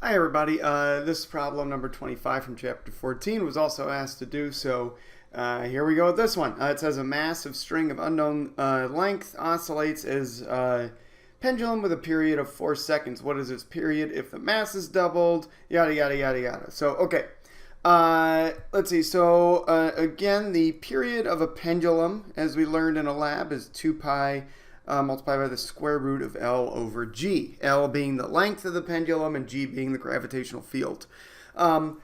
Hi everybody, this is problem number 25 from chapter 14, was also asked to do, so here we go with this one. It says a massive string of unknown length oscillates as a pendulum with a period of 4 seconds. What is its period if the mass is doubled? Yada yada yada yada. So, okay. Let's see, so again, the period of a pendulum, as we learned in a lab, is 2 pi multiplied by the square root of L over G. L being the length of the pendulum and G being the gravitational field. Let's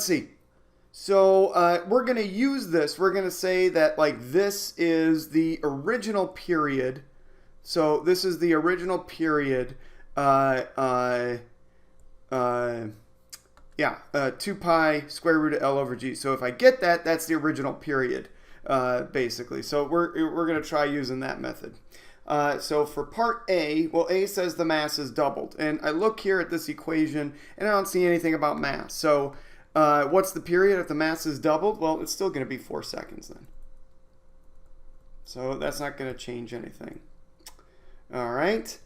see. So we're going to use this. We're going to say that like this is the original period. So this is the original period. 2 pi square root of L over G. So if I get that, that's the original period. Basically. So we're going to try using that method. So for part A, well, A says the mass is doubled. And I look here at this equation, and I don't see anything about mass. So what's the period if the mass is doubled? Well, it's still going to be 4 seconds then. So that's not going to change anything. All right.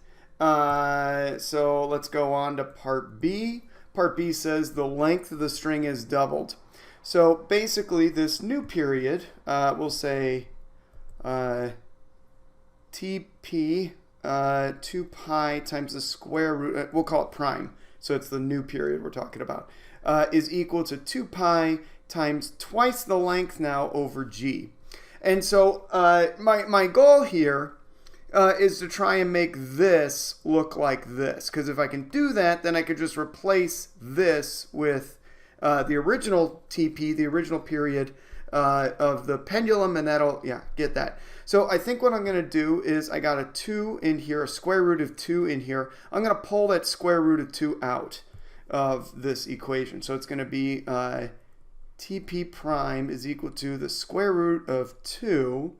So let's go on to part B. Part B says the length of the string is doubled. So basically, this new period, we'll say TP 2 pi times the square root, we'll call it prime, so it's the new period we're talking about, is equal to 2 pi times twice the length now over G. And so my goal here is to try and make this look like this, because if I can do that, then I could just replace this with the original TP, the original period of the pendulum, and that'll, get that. So I think what I'm going to do is I got a 2 in here, a square root of 2 in here. I'm going to pull that square root of 2 out of this equation. So it's going to be TP prime is equal to the square root of 2,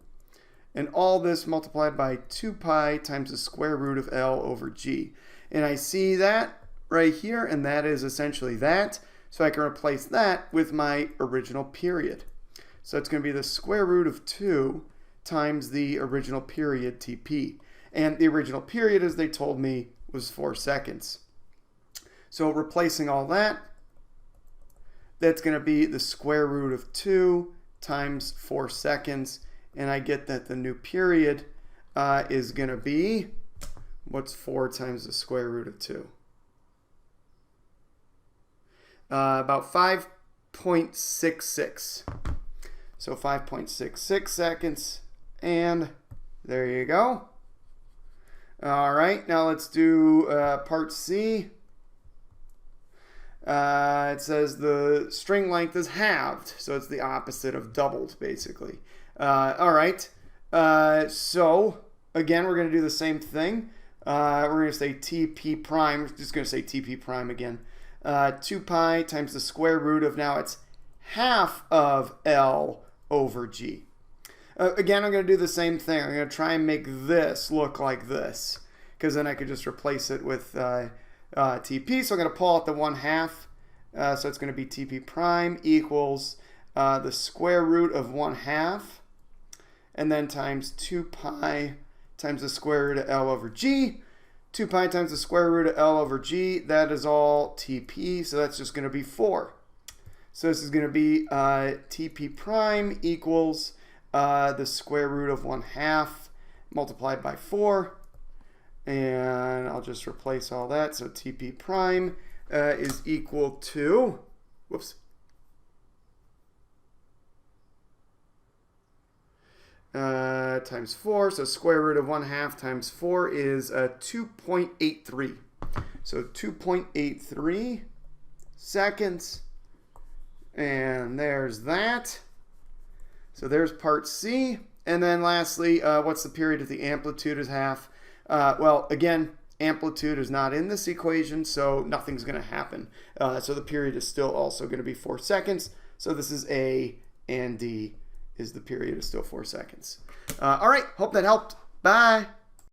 and all this multiplied by 2 pi times the square root of L over G. And I see that right here, and that is essentially that. So I can replace that with my original period. So it's going to be the square root of 2 times the original period, TP. And the original period, as they told me, was 4 seconds. So replacing all that, that's going to be the square root of 2 times 4 seconds. And I get that the new period is going to be, what's 4 times the square root of 2? About 5.66. So 5.66 seconds, and there you go. All right, now let's do part C. It says the string length is halved, so it's the opposite of doubled, basically. All right, so again, we're going to do the same thing. We're going to say TP prime. We're just going to say TP prime again. 2 pi times the square root of, now it's half of L over G. Again, I'm going to do the same thing. I'm going to try and make this look like this, because then I could just replace it with TP. So I'm going to pull out the 1/2. So it's going to be TP prime equals the square root of 1/2, and then times 2 pi times the square root of L over G. 2 pi times the square root of L over G, that is all TP, so that's just going to be 4. So this is going to be TP prime equals the square root of 1/2 multiplied by 4. And I'll just replace all that. So TP prime is equal to, times 4, so square root of 1/2 times 4 is 2.83. So 2.83 seconds, and there's that. So there's part C. And then lastly, what's the period if the amplitude is half? Well, again, amplitude is not in this equation, so nothing's going to happen. So the period is still also going to be 4 seconds. So this is A, and D is the period is still 4 seconds. All right, hope that helped. Bye.